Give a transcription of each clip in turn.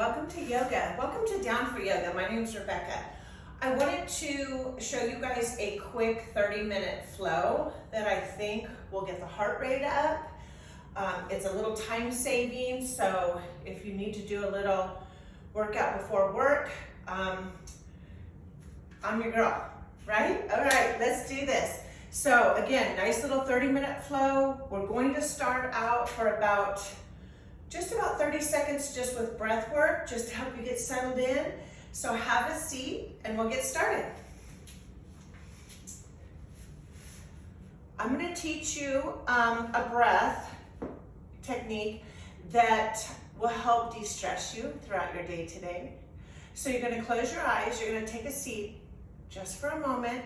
welcome to yoga. Welcome to Down for Yoga. My name is Rebecca. I wanted to show you guys a quick 30-minute flow that I think will get the heart rate up. It's a little time saving, so if you need to do a little workout before work, I'm your girl, right? All right, let's do this. So again, nice little 30-minute flow. We're going to start out for just about 30 seconds just with breath work, just to help you get settled in. So have a seat and we'll get started. I'm going to teach you a breath technique that will help de-stress you throughout your day today. So you're going to close your eyes, you're going to take a seat just for a moment.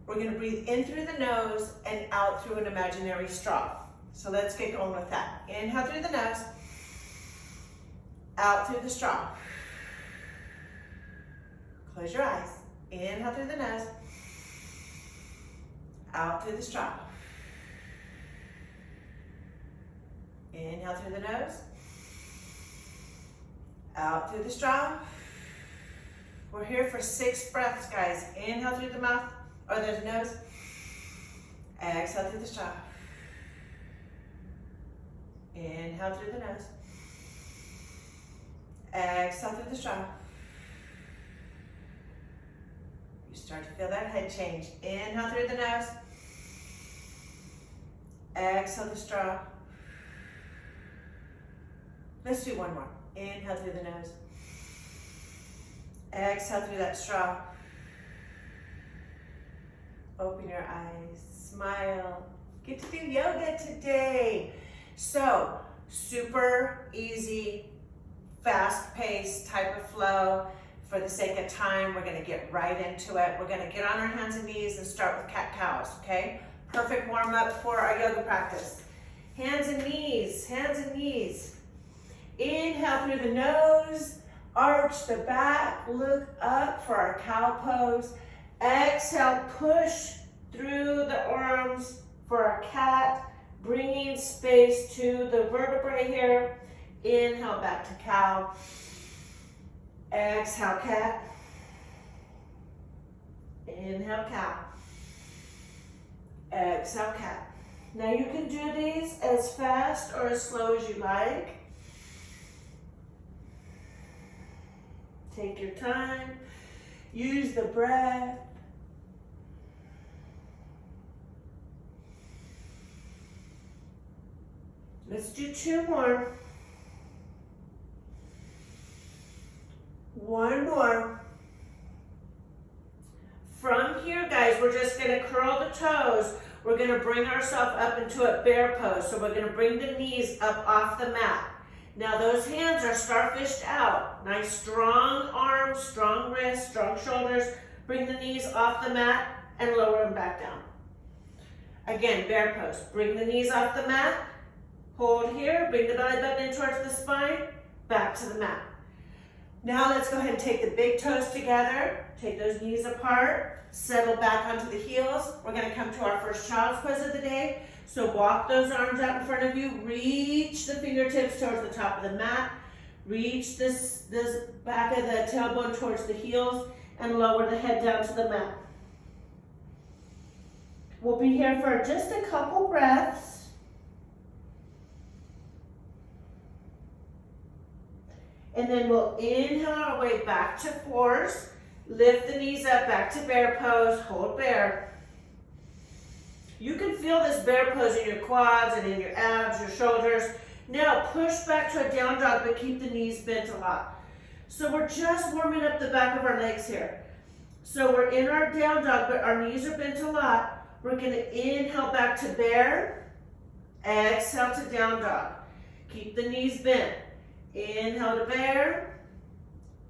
We're going to breathe in through the nose and out through an imaginary straw. So let's get going with that. Inhale through the nose, out through the straw. Close your eyes. Inhale through the nose, out through the straw. Inhale through the nose, out through the straw. We're here for 6 breaths, guys. Inhale through the mouth, or the nose. Exhale through the straw. Inhale through the nose. Exhale through the straw. You start to feel that head change. Inhale through the nose. Exhale the straw. Let's do one more. Inhale through the nose. Exhale through that straw. Open your eyes, smile. Get to do yoga today. So, super easy, fast-paced type of flow. For the sake of time, we're gonna get right into it. We're gonna get on our hands and knees and start with cat-cows, okay? Perfect warm-up for our yoga practice. Hands and knees, hands and knees. Inhale through the nose, arch the back, look up for our cow pose. Exhale, push through the arms for our cat, bringing space to the vertebrae here. Inhale back to cow. Exhale, cat. Inhale, cow. Exhale, cat. Now you can do these as fast or as slow as you like. Take your time. Use the breath. Let's do 2 more. 1 more. From here, guys, we're just gonna curl the toes. We're gonna bring ourselves up into a bear pose. So we're gonna bring the knees up off the mat. Now those hands are starfished out. Nice strong arms, strong wrists, strong shoulders. Bring the knees off the mat and lower them back down. Again, bear pose. Bring the knees off the mat. Hold here, bring the belly button in towards the spine, back to the mat. Now let's go ahead and take the big toes together, take those knees apart, settle back onto the heels. We're gonna come to our first child's pose of the day. So walk those arms out in front of you, reach the fingertips towards the top of the mat, reach this back of the tailbone towards the heels, and lower the head down to the mat. We'll be here for just a couple breaths. And then we'll inhale our way back to 4s. Lift the knees up, back to bear pose, hold bear. You can feel this bear pose in your quads and in your abs, your shoulders. Now push back to a down dog, but keep the knees bent a lot. So we're just warming up the back of our legs here. So we're in our down dog, but our knees are bent a lot. We're gonna inhale back to bear, exhale to down dog. Keep the knees bent. Inhale to bear,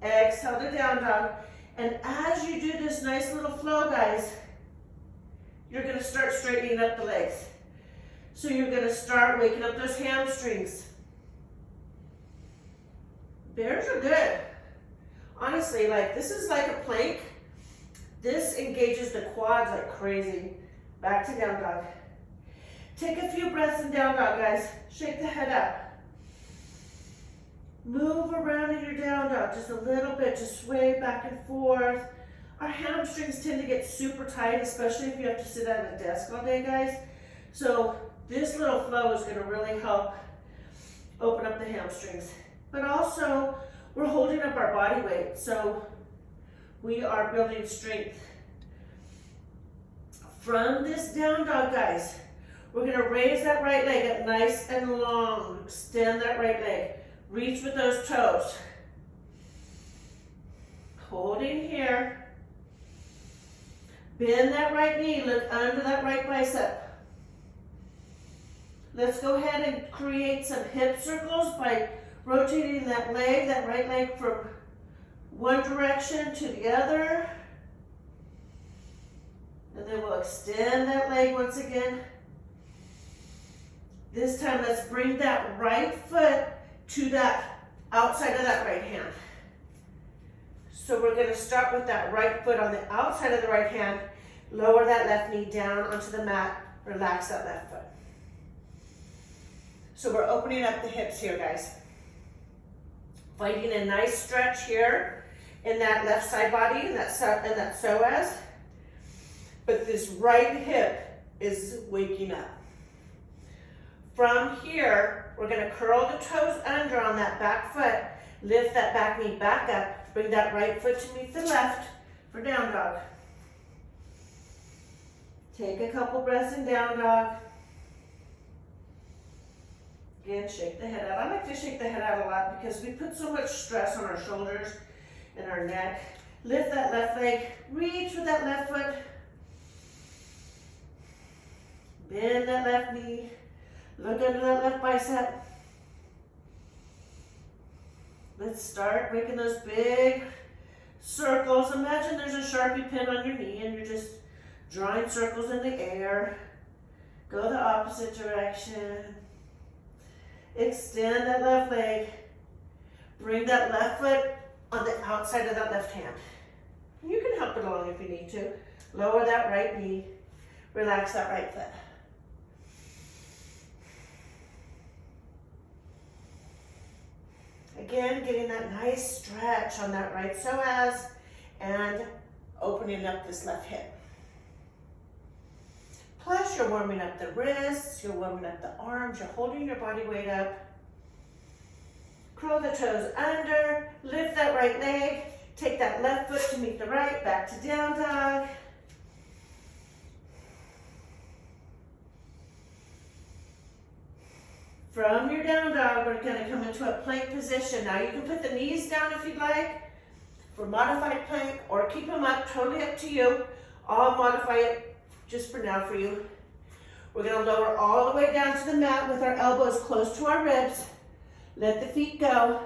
exhale to down dog. And as you do this nice little flow, guys, you're gonna start straightening up the legs. So you're gonna start waking up those hamstrings. Bears are good. Honestly, like this is like a plank. This engages the quads like crazy. Back to down dog. Take a few breaths in down dog, guys. Shake the head up. Move around in your down dog just a little bit, just sway back and forth. Our hamstrings tend to get super tight, especially if you have to sit at a desk all day, guys. So this little flow is gonna really help open up the hamstrings. But also, we're holding up our body weight, so we are building strength. From this down dog, guys, we're gonna raise that right leg up nice and long. Extend that right leg. Reach with those toes. Holding here. Bend that right knee, look under that right bicep. Let's go ahead and create some hip circles by rotating that right leg from one direction to the other. And then we'll extend that leg once again. This time, let's bring that right foot to that outside of that right hand. So we're going to start with that right foot on the outside of the right hand. Lower that left knee down onto the mat. Relax that left foot. So we're opening up the hips here, guys. Finding a nice stretch here in that left side body and that psoas. But this right hip is waking up. From here, we're going to curl the toes under on that back foot. Lift that back knee back up. Bring that right foot to meet the left for down dog. Take a couple breaths in down dog. Again, shake the head out. I like to shake the head out a lot because we put so much stress on our shoulders and our neck. Lift that left leg. Reach with that left foot. Bend that left knee. Look under that left bicep. Let's start making those big circles. Imagine there's a Sharpie pen on your knee and you're just drawing circles in the air. Go the opposite direction. Extend that left leg. Bring that left foot on the outside of that left hand. You can help it along if you need to. Lower that right knee. Relax that right foot. Again, getting that nice stretch on that right psoas and opening up this left hip. Plus, you're warming up the wrists, you're warming up the arms, you're holding your body weight up. Curl the toes under, lift that right leg, take that left foot to meet the right, back to down dog. From your down dog, we're going to come into a plank position. Now you can put the knees down if you'd like for modified plank or keep them up, totally up to you. I'll modify it just for now for you. We're going to lower all the way down to the mat with our elbows close to our ribs. Let the feet go.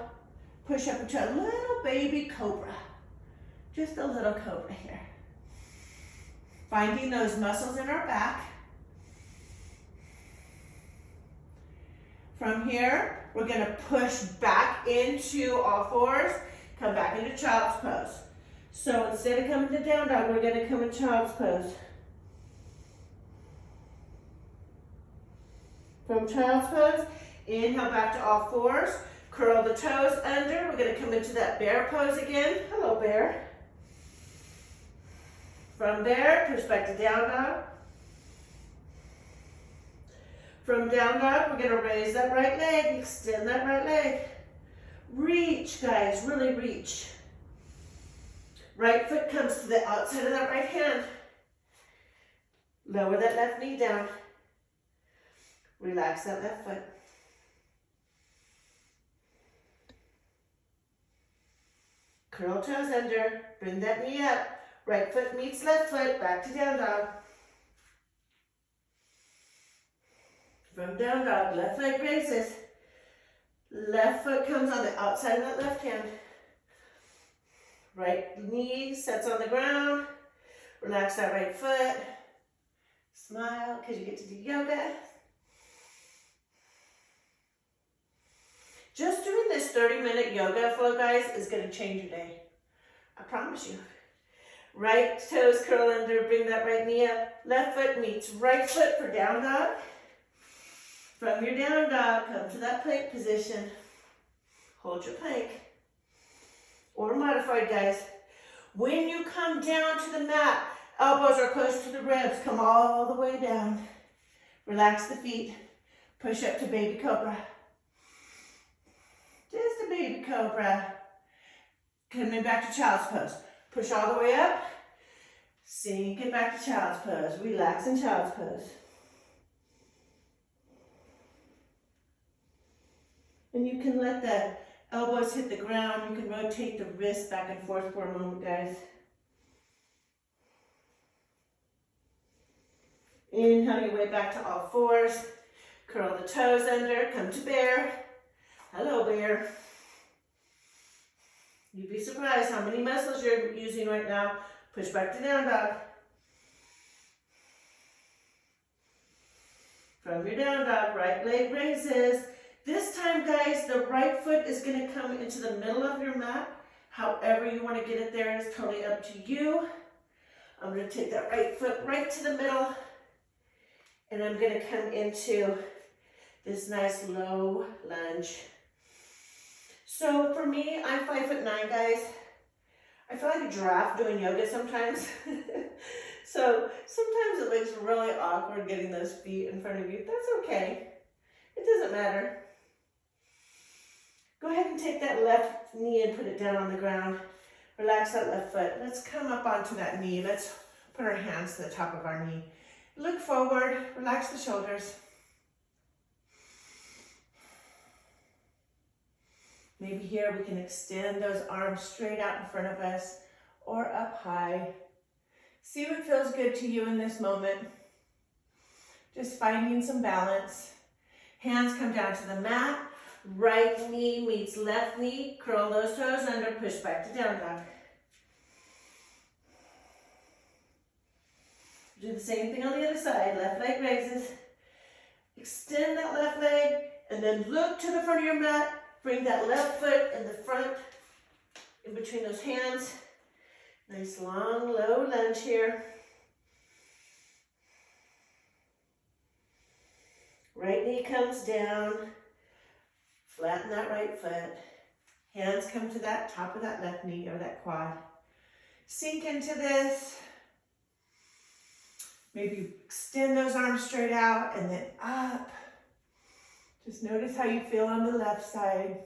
Push up into a little baby cobra. Just a little cobra here. Finding those muscles in our back. From here, we're going to push back into all fours, come back into child's pose. So instead of coming to down dog, we're going to come in child's pose. From child's pose, inhale back to all fours, curl the toes under. We're going to come into that bear pose again. Hello, bear. From bear, push back to down dog. From down dog, we're going to raise that right leg, extend that right leg. Reach, guys, really reach. Right foot comes to the outside of that right hand. Lower that left knee down. Relax that left foot. Curl toes under, bring that knee up. Right foot meets left foot, back to down dog. From down dog, left leg raises. Left foot comes on the outside of that left hand. Right knee sets on the ground. Relax that right foot. Smile because you get to do yoga. Just doing this 30-minute yoga flow, guys, is going to change your day. I promise you. Right toes curl under, bring that right knee up. Left foot meets right foot for down dog. From your down dog, come to that plank position. Hold your plank. Or modified, guys. When you come down to the mat, elbows are close to the ribs. Come all the way down. Relax the feet. Push up to baby cobra. Just a baby cobra. Coming back to child's pose. Push all the way up. Sink it back to child's pose. Relax in child's pose. And you can let the elbows hit the ground. You can rotate the wrists back and forth for a moment, guys. Inhale your way back to all fours. Curl the toes under. Come to bear. Hello, bear. You'd be surprised how many muscles you're using right now. Push back to down dog. From your down dog, right leg raises. This time, guys, the right foot is going to come into the middle of your mat. However you want to get it there is totally up to you. I'm going to take that right foot right to the middle. And I'm going to come into this nice low lunge. So for me, I'm 5'9", guys. I feel like a giraffe doing yoga sometimes. So sometimes it looks really awkward getting those feet in front of you. That's okay. It doesn't matter. Go ahead and take that left knee and put it down on the ground. Relax that left foot. Let's come up onto that knee. Let's put our hands to the top of our knee. Look forward. Relax the shoulders. Maybe here we can extend those arms straight out in front of us or up high. See what feels good to you in this moment. Just finding some balance. Hands come down to the mat. Right knee meets left knee. Curl those toes under. Push back to down dog. Do the same thing on the other side. Left leg raises. Extend that left leg and then look to the front of your mat. Bring that left foot in the front, in between those hands. Nice long, low lunge here. Right knee comes down. Flatten that right foot. Hands come to that top of that left knee or that quad. Sink into this. Maybe extend those arms straight out and then up. Just notice how you feel on the left side.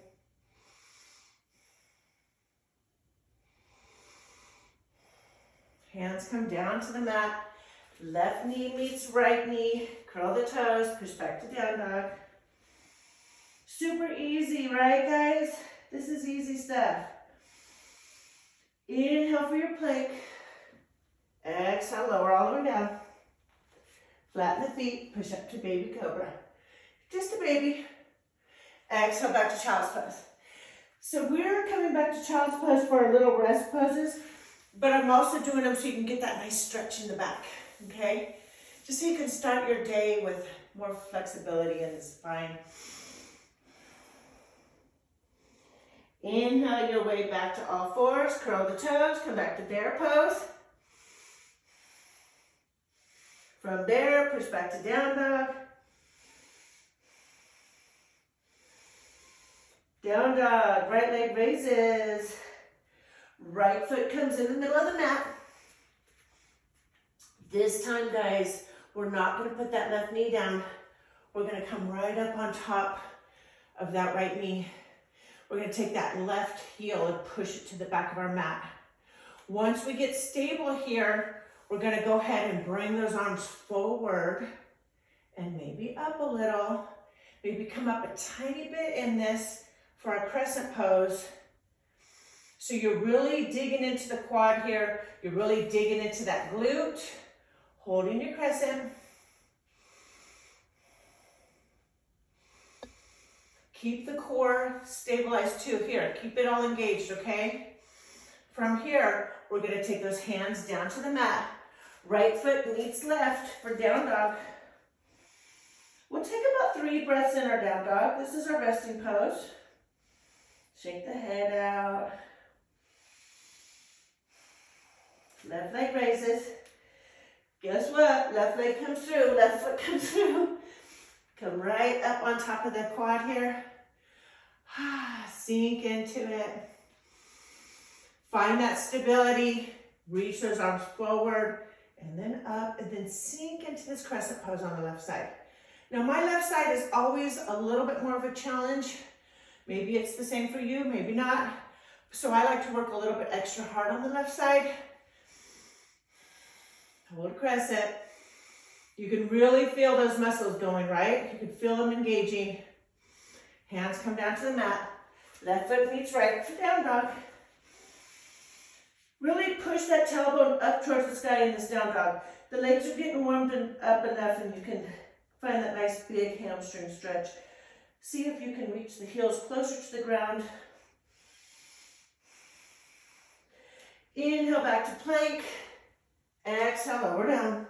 Hands come down to the mat. Left knee meets right knee. Curl the toes. Push back to down dog. Super easy, right, guys? This is easy stuff. Inhale for your plank. Exhale, lower all the way down. Flatten the feet. Push up to baby cobra. Just a baby. Exhale back to child's pose. So we're coming back to child's pose for our little rest poses, but I'm also doing them so you can get that nice stretch in the back, okay? Just so you can start your day with more flexibility in the spine. Inhale your way back to all fours. Curl the toes. Come back to bear pose. From there, push back to down dog. Down dog, right leg raises. Right foot comes in the middle of the mat. This time, guys, we're not going to put that left knee down. We're going to come right up on top of that right knee. We're going to take that left heel and push it to the back of our mat. Once we get stable here, we're going to go ahead and bring those arms forward and maybe up a little. Maybe come up a tiny bit in this for our crescent pose. So you're really digging into the quad here. You're really digging into that glute, holding your crescent. Keep the core stabilized too. Here, keep it all engaged, okay? From here, we're gonna take those hands down to the mat. Right foot meets left for down dog. We'll take about 3 breaths in our down dog. This is our resting pose. Shake the head out. Left leg raises. Guess what? Left leg comes through, left foot comes through. Come right up on top of the quad here. Sink into it. Find that stability. Reach those arms forward and then up, and then sink into this crescent pose on the left side. Now my left side is always a little bit more of a challenge. Maybe it's the same for you, maybe not. So I like to work a little bit extra hard on the left side. Hold crescent. You can really feel those muscles going, right? You can feel them engaging. Hands come down to the mat. Left foot meets right foot, down dog. Really push that tailbone up towards the sky in this down dog. The legs are getting warmed up enough, and you can find that nice big hamstring stretch. See if you can reach the heels closer to the ground. Inhale back to plank. Exhale, lower down.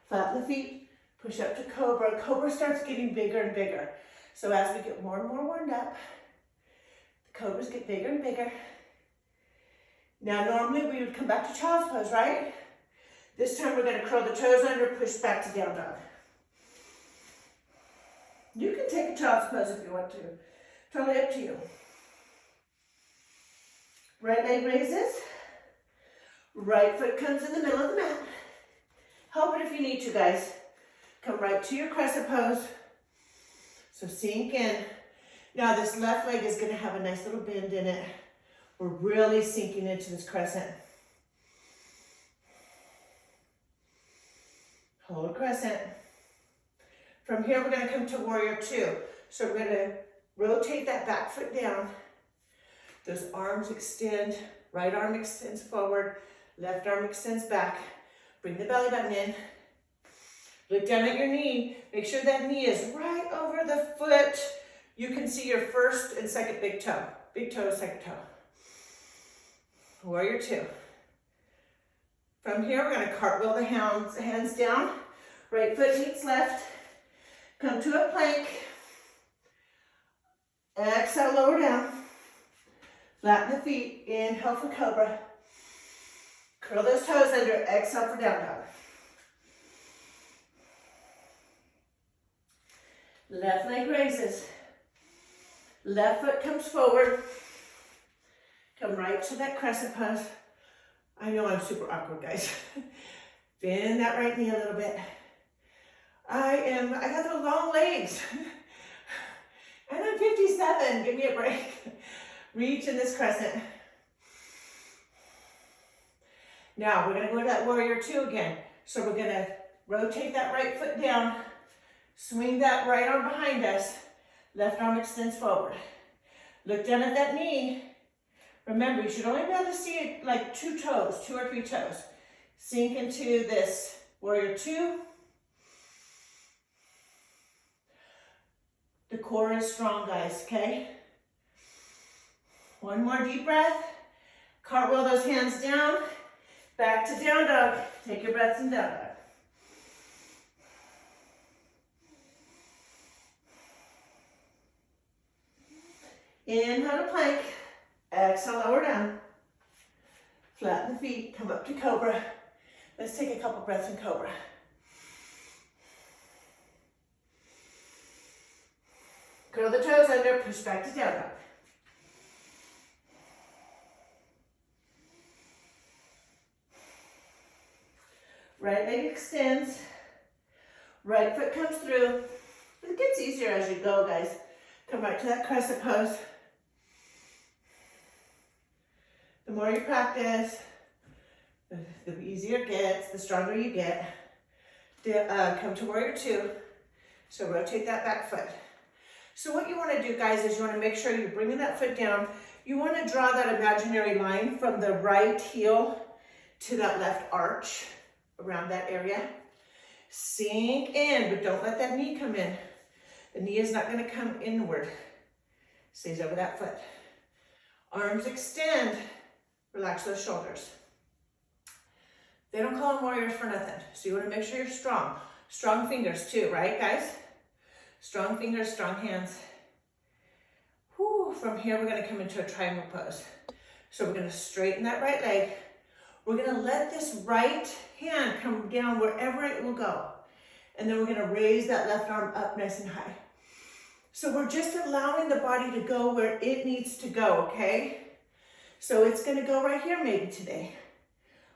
Flatten the feet. Push up to cobra. Cobra starts getting bigger and bigger. So as we get more and more warmed up, the cobras get bigger and bigger. Now normally we would come back to child's pose, right? This time we're going to curl the toes under, push back to down dog. You can take a child's pose if you want to. Totally up to you. Right leg raises. Right foot comes in the middle of the mat. Help it if you need to, guys. Come right to your crescent pose. So sink in. Now this left leg is going to have a nice little bend in it. We're really sinking into this crescent. Hold crescent. From here, we're going to come to warrior two. So we're going to rotate that back foot down. Those arms extend. Right arm extends forward. Left arm extends back. Bring the belly button in. Look down at your knee. Make sure that knee is right over the foot. You can see your first and second big toe. Big toe, second toe. Warrior two. From here, we're going to cartwheel the hands down. Right foot meets left. Come to a plank. Exhale, lower down. Flatten the feet. Inhale for cobra. Curl those toes under. Exhale for down dog. Left leg raises. Left foot comes forward. Come right to that crescent pose. I know I'm super awkward, guys. Bend that right knee a little bit. I got those long legs. And I'm 57, give me a break. Reach in this crescent. Now we're gonna go to that warrior two again. So we're gonna rotate that right foot down, swing that right arm behind us, left arm extends forward. Look down at that knee. Remember, you should only be able to see it like two or three toes. Sink into this warrior two. The core is strong, guys, okay? One more deep breath. Cartwheel those hands down. Back to down dog. Take your breaths in down dog. Inhale to plank. Exhale, lower down. Flatten the feet. Come up to cobra. Let's take a couple breaths in cobra. Curl the toes under. Push back to down dog. Right leg extends. Right foot comes through. It gets easier as you go, guys. Come right to that crescent pose. The more you practice, the easier it gets, the stronger you get. Come to warrior two. So rotate that back foot. So what you want to do, guys, is you want to make sure you're bringing that foot down. You want to draw that imaginary line from the right heel to that left arch around that area. Sink in, but don't let that knee come in. The knee is not going to come inward. Stays over that foot. Arms extend. Relax those shoulders. They don't call them warriors for nothing. So you want to make sure you're strong. Strong fingers too, right, guys? Strong fingers, strong hands. Whew. From here, we're going to come into a triangle pose. So we're going to straighten that right leg. We're going to let this right hand come down wherever it will go. And then we're going to raise that left arm up nice and high. So we're just allowing the body to go where it needs to go, okay? So it's gonna go right here maybe today.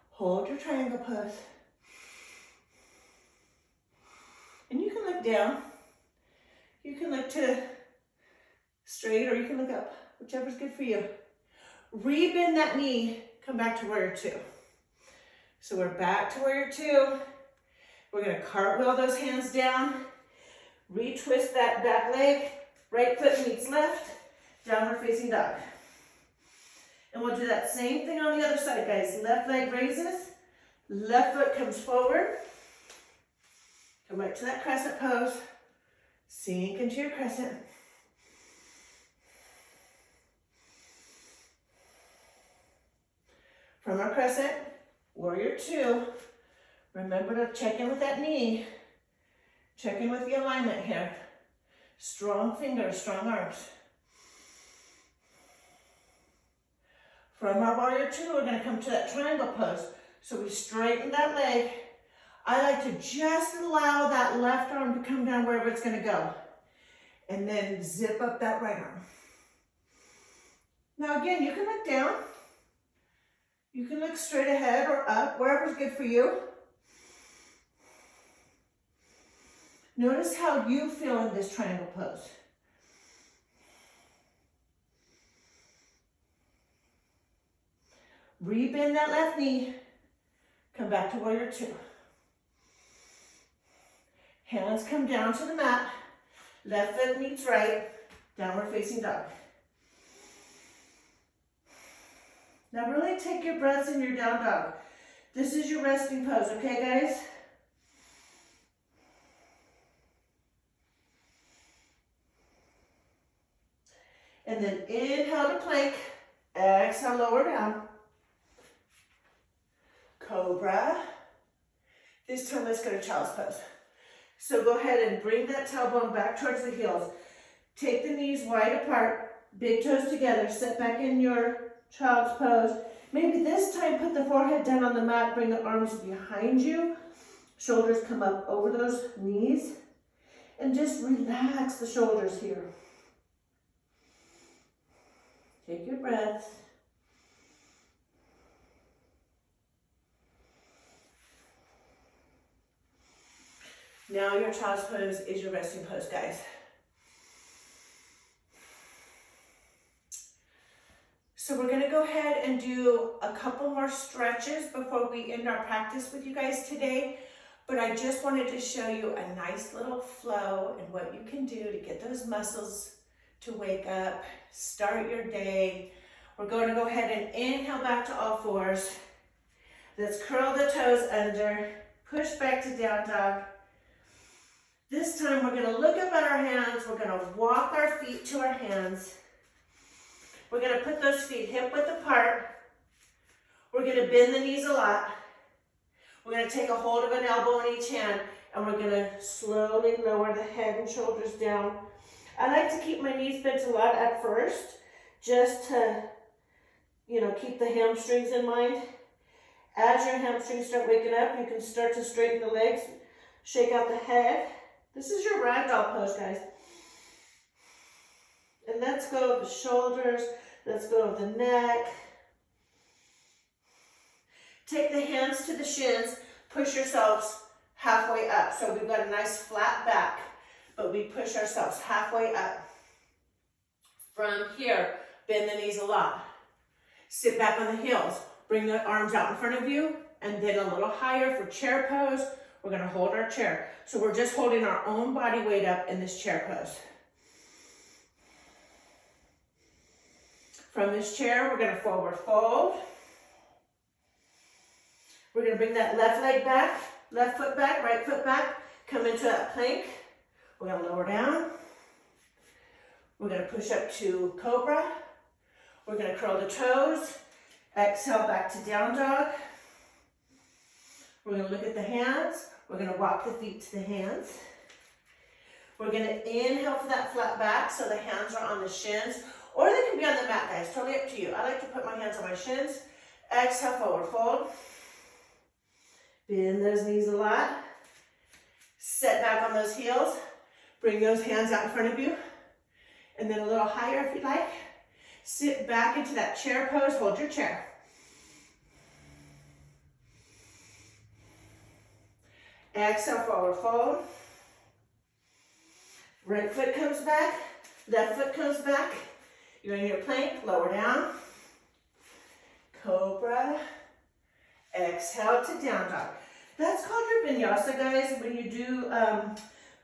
Hold your triangle pose. And you can look down. You can look to straight or you can look up, whichever's good for you. Rebend that knee, come back to warrior two. So we're back to warrior two. We're gonna cartwheel those hands down, retwist that back leg, right foot meets left, downward facing dog. And we'll do that same thing on the other side, guys. Left leg raises, left foot comes forward. Come right to that crescent pose. Sink into your crescent. From our crescent, warrior two. Remember to check in with that knee. Check in with the alignment here. Strong fingers, strong arms. From our warrior two, we're gonna come to that triangle pose. So we straighten that leg. I like to just allow that left arm to come down wherever it's gonna go. And then zip up that right arm. Now again, you can look down. You can look straight ahead or up, wherever's good for you. Notice how you feel in this triangle pose. Rebend that left knee. Come back to warrior two. Hands come down to the mat. Left foot meets right. Downward facing dog. Now really take your breaths in your down dog. This is your resting pose, okay guys? And then inhale to plank. Exhale, lower down. Cobra. This time let's go to child's pose. So go ahead and bring that tailbone back towards the heels. Take the knees wide apart, big toes together, sit back in your child's pose. Maybe this time put the forehead down on the mat, bring the arms behind you. Shoulders come up over those knees. And just relax the shoulders here. Take your breath. Now your child's pose is your resting pose, guys. So we're gonna go ahead and do a couple more stretches before we end our practice with you guys today. But I just wanted to show you a nice little flow and what you can do to get those muscles to wake up, start your day. We're going to go ahead and inhale back to all fours. Let's curl the toes under, push back to down dog. This time we're going to look up at our hands. We're going to walk our feet to our hands. We're going to put those feet hip width apart. We're going to bend the knees a lot. We're going to take a hold of an elbow in each hand and we're going to slowly lower the head and shoulders down. I like to keep my knees bent a lot at first, just to, keep the hamstrings in mind. As your hamstrings start waking up, you can start to straighten the legs, shake out the head. This is your ragdoll pose, guys. And let's go of the shoulders, let's go of the neck. Take the hands to the shins, push yourselves halfway up. So we've got a nice flat back, but we push ourselves halfway up. From here, bend the knees a lot. Sit back on the heels. Bring the arms out in front of you, and then a little higher for chair pose. We're gonna hold our chair. So we're just holding our own body weight up in this chair pose. From this chair, we're gonna forward fold. We're gonna bring that left leg back, left foot back, right foot back, come into that plank. We're gonna lower down. We're gonna push up to cobra. We're gonna curl the toes. Exhale back to down dog. We're gonna look at the hands. We're gonna walk the feet to the hands. We're gonna inhale for that flat back so the hands are on the shins, or they can be on the mat, guys, totally up to you. I like to put my hands on my shins. Exhale, forward fold. Bend those knees a lot. Set back on those heels. Bring those hands out in front of you. And then a little higher if you like. Sit back into that chair pose, hold your chair. Exhale, forward fold. Right foot comes back, left foot comes back. You're in your plank, lower down. Cobra. Exhale to down dog. That's called your vinyasa, guys, when you do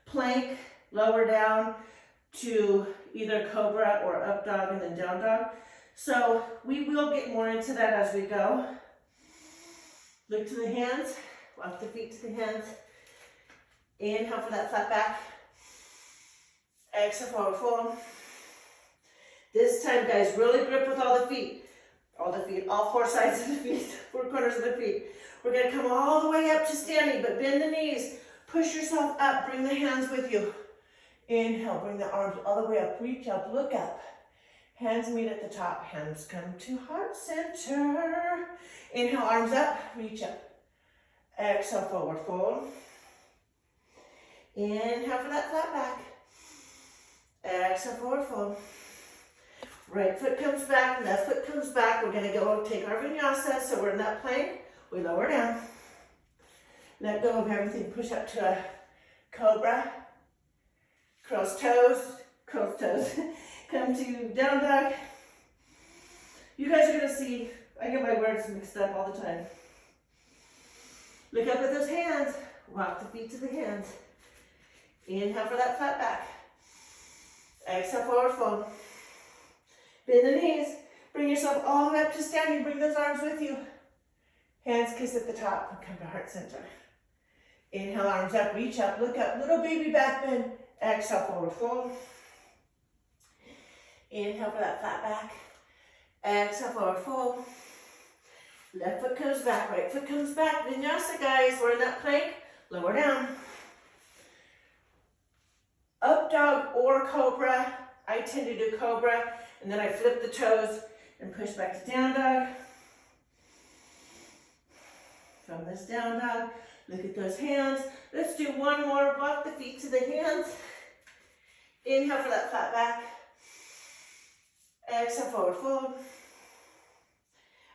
plank, lower down to either cobra or up dog and then down dog. So we will get more into that as we go. Look to the hands, walk the feet to the hands. Inhale for that flat back. Exhale, forward fold. This time, guys, really grip with all the feet. All four sides of the feet, four corners of the feet. We're gonna come all the way up to standing, but bend the knees. Push yourself up, bring the hands with you. Inhale, bring the arms all the way up, reach up, look up. Hands meet at the top, hands come to heart center. Inhale, arms up, reach up. Exhale, forward fold. Inhale for that flat back. Exhale, forward fold. Right foot comes back, left foot comes back. We're gonna go take our vinyasa. So we're in that plank, we lower down. Let go of everything, push up to a cobra. Cross toes. Come to down dog. You guys are gonna see, I get my words mixed up all the time. Look up at those hands, walk the feet to the hands. Inhale for that flat back. Exhale, forward fold. Bend the knees. Bring yourself all the way up to standing. Bring those arms with you. Hands kiss at the top and come to heart center. Inhale, arms up, reach up, look up. Little baby back bend. Exhale, forward fold. Inhale for that flat back. Exhale, forward fold. Left foot comes back, right foot comes back. Vinyasa, guys. We're in that plank. Lower down. Up dog or cobra. I tend to do cobra. And then I flip the toes and push back to down dog. From this down dog, look at those hands. Let's do one more. Walk the feet to the hands. Inhale for that flat back. Exhale, forward fold.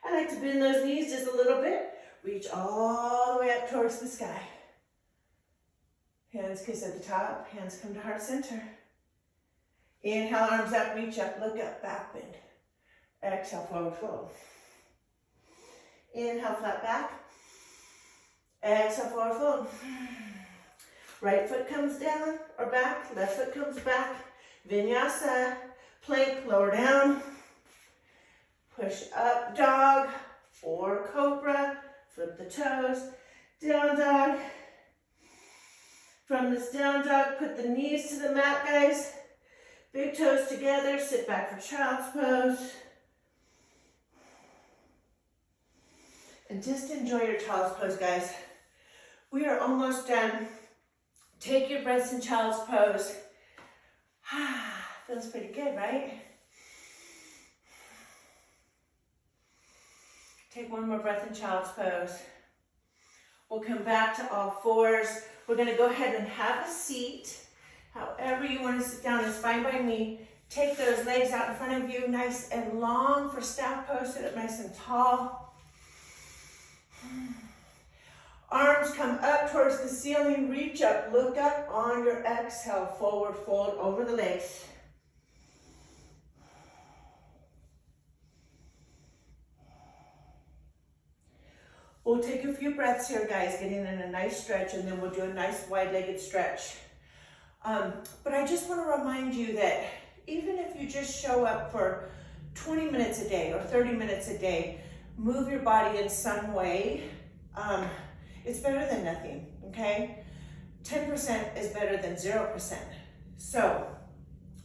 I like to bend those knees just a little bit. Reach all the way up towards the sky. Hands kiss at the top. Hands come to heart center. Inhale, arms up, reach up, look up, back bend. Exhale, forward fold. Inhale, flat back. Exhale, forward fold. Right foot comes down or back, left foot comes back. Vinyasa, plank, lower down. Push up, dog or cobra. Flip the toes, down dog. From this down dog, put the knees to the mat, guys. Big toes together, sit back for child's pose. And just enjoy your child's pose, guys. We are almost done. Take your breaths in child's pose. Feels pretty good, right? Take one more breath in child's pose. We'll come back to all fours. We're gonna go ahead and have a seat. However you want to sit down is fine by me. Take those legs out in front of you, nice and long for staff pose. Sit up nice and tall. Arms come up towards the ceiling. Reach up, look up on your exhale. Forward fold over the legs. We'll take a few breaths here, guys, getting in a nice stretch, and then we'll do a nice wide-legged stretch. But I just want to remind you that even if you just show up for 20 minutes a day or 30 minutes a day, move your body in some way, it's better than nothing, okay? 10% is better than 0%. So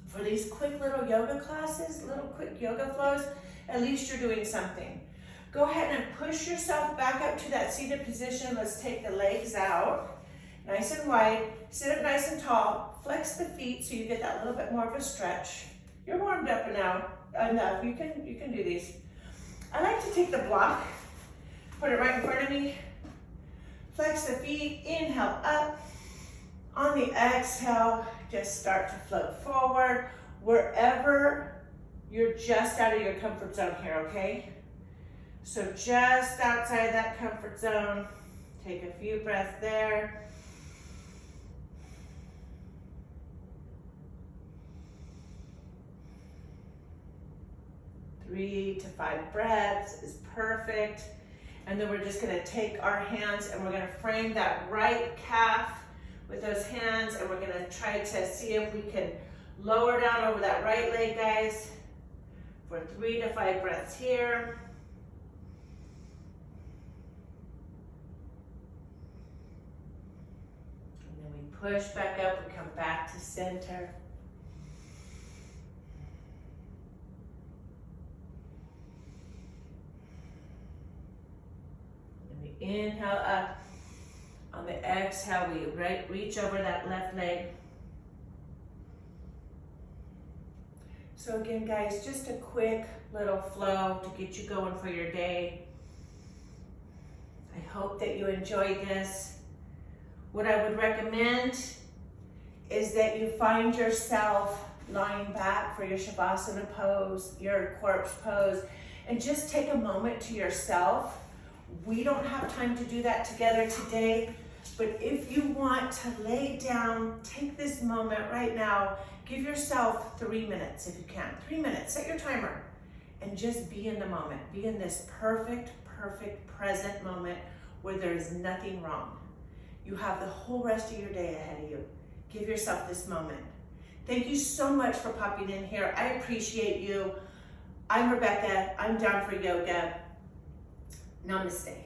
for these quick little yoga classes, little quick yoga flows, at least you're doing something. Go ahead and push yourself back up to that seated position. Let's take the legs out, nice and wide. Sit up nice and tall. Flex the feet so you get that little bit more of a stretch. You're warmed up now enough. You can do these. I like to take the block, put it right in front of me. Flex the feet. Inhale up. On the exhale, just start to float forward. wherever you're just out of your comfort zone here, okay? So just outside that comfort zone, take a few breaths there. Three to 5 breaths is perfect. And then we're just gonna take our hands and we're gonna frame that right calf with those hands, and we're gonna try to see if we can lower down over that right leg, guys, for 3 to 5 breaths here. And then we push back up and come back to center. And we inhale up. On the exhale, we reach over that left leg. So again, guys, just a quick little flow to get you going for your day. I hope that you enjoyed this. What I would recommend is that you find yourself lying back for your Shavasana pose, your corpse pose, and just take a moment to yourself. We don't have time to do that together today, but if you want to lay down, take this moment right now. Give yourself 3 minutes if you can. 3 minutes, set your timer, and just be in the moment. Be in this perfect present moment where there is nothing wrong. You have the whole rest of your day ahead of you. Give yourself this moment. Thank you so much for popping in here. I appreciate you. I'm Rebecca. I'm down for yoga. Namaste.